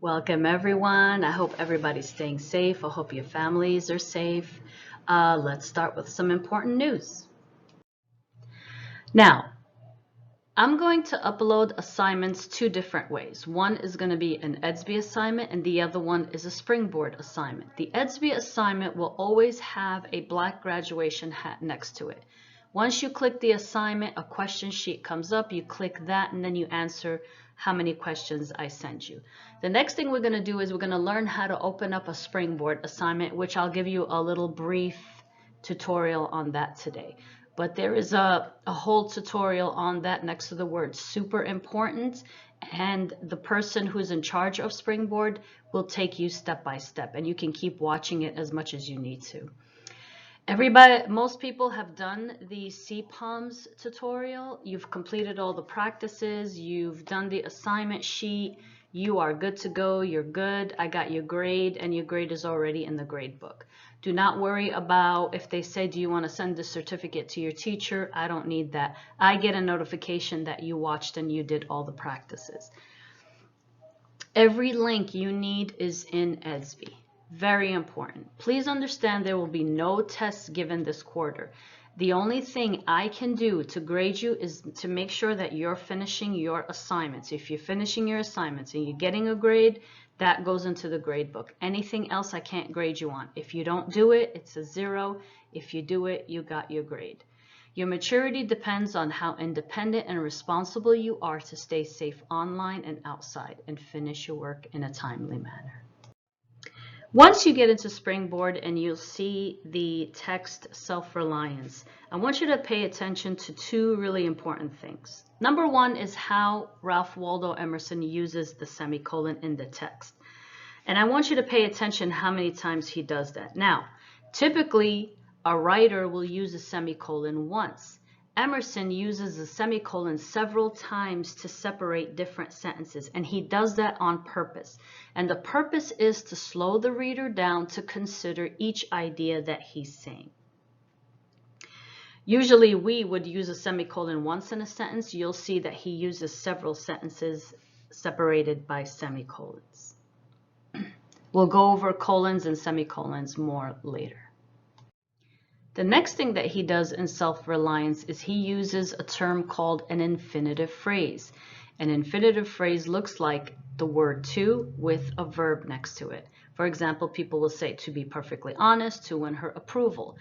Welcome everyone. I hope everybody's staying safe. I hope your families are safe. Let's start with some important news. Now, I'm going to upload assignments two different ways. One is going to be an EDSB assignment and the other one is a Springboard assignment. The EDSB assignment will always have a black graduation hat next to it. Once you click the assignment, a question sheet comes up, you click that and then you answer how many questions I send you. The next thing we're going to do is we're going to learn how to open up a Springboard assignment, which I'll give you a little brief tutorial on that today. But there is a whole tutorial on that next to the word super important, and the person who's in charge of Springboard will take you step by step, and you can keep watching it as much as you need to. Most people have done the CPOMS tutorial. You've completed all the practices, you've done the assignment sheet, you are good to go, you're good. I got your grade, and your grade is already in the grade book. Do not worry about if they say, do you want to send the certificate to your teacher? I don't need that. I get a notification that you watched and you did all the practices. Every link you need is in EDSB. Very important. Please understand there will be no tests given this quarter. The only thing I can do to grade you is to make sure that you're finishing your assignments. If you're finishing your assignments and you're getting a grade, that goes into the grade book. Anything else I can't grade you on. If you don't do it, it's a 0. If you do it, you got your grade. Your maturity depends on how independent and responsible you are to stay safe online and outside and finish your work in a timely manner. Once you get into Springboard and you'll see the text Self-Reliance, I want you to pay attention to two really important things. Number one is how Ralph Waldo Emerson uses the semicolon in the text. And I want you to pay attention how many times he does that. Now, typically, a writer will use a semicolon once. Emerson uses a semicolon several times to separate different sentences, and he does that on purpose. And the purpose is to slow the reader down to consider each idea that he's saying. Usually we would use a semicolon once in a sentence. You'll see that he uses several sentences separated by semicolons. We'll go over colons and semicolons more later. The next thing that he does in Self-Reliance is he uses a term called an infinitive phrase. An infinitive phrase looks like the word to with a verb next to it. For example, people will say to be perfectly honest, to win her approval.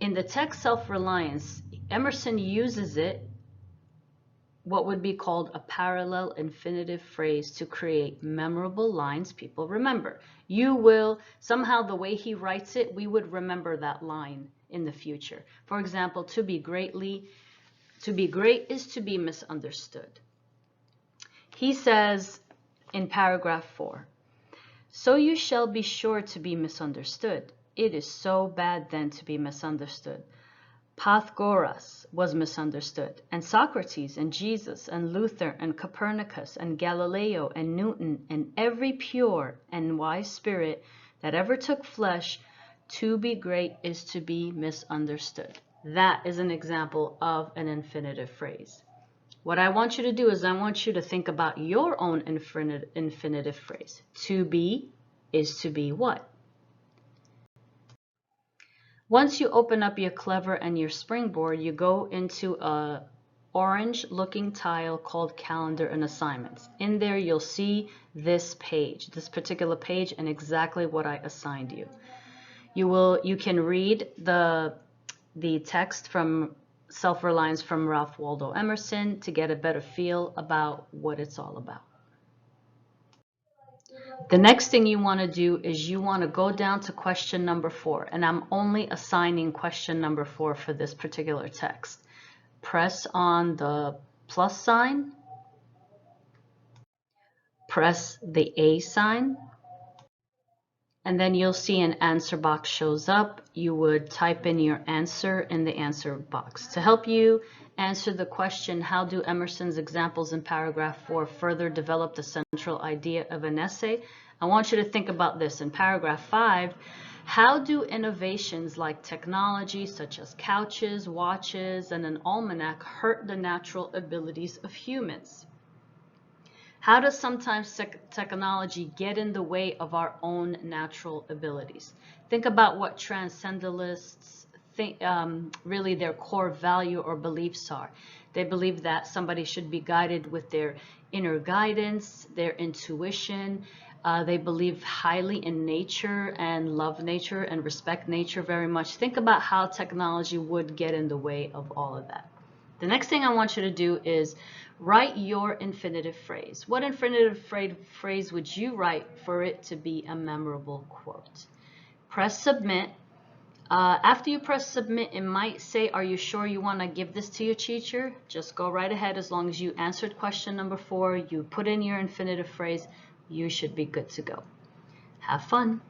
In the text Self-Reliance, Emerson uses it, what would be called a parallel infinitive phrase, to create memorable lines people remember. You will, somehow the way he writes it, we would remember that line in the future. For example, to be great is to be misunderstood. He says in paragraph 4, so you shall be sure to be misunderstood. It is so bad then to be misunderstood. Pythagoras was misunderstood, and Socrates and Jesus and Luther and Copernicus and Galileo and Newton and every pure and wise spirit that ever took flesh. To be great is to be misunderstood. That is an example of an infinitive phrase. What I want you to do is I want you to think about your own infinitive phrase. To be is to be what? Once you open up your Clever and your Springboard, you go into a orange looking tile called Calendar and Assignments. In there you'll see this page, this particular page, and exactly what I assigned you. You can read the text from Self-Reliance from Ralph Waldo Emerson to get a better feel about what it's all about. The next thing you want to do is you want to go down to question number 4, and I'm only assigning question number 4 for this particular text. Press on the plus sign, press the A sign, and then you'll see an answer box shows up. You would type in your answer in the answer box. To help you answer the question, how do Emerson's examples in paragraph 4 further develop the central idea of an essay? I want you to think about this. In paragraph 5, how do innovations like technology such as couches, watches, and an almanac hurt the natural abilities of humans? How does sometimes technology get in the way of our own natural abilities? Think about what transcendentalists think, really their core value or beliefs are. They believe that somebody should be guided with their inner guidance, their intuition. They believe highly in nature and love nature and respect nature very much. Think about how technology would get in the way of all of that. The next thing I want you to do is write your infinitive phrase. What infinitive phrase would you write for it to be a memorable quote? Press submit. After you press submit, it might say, are you sure you want to give this to your teacher? Just go right ahead. As long as you answered question number 4, you put in your infinitive phrase, you should be good to go. Have fun.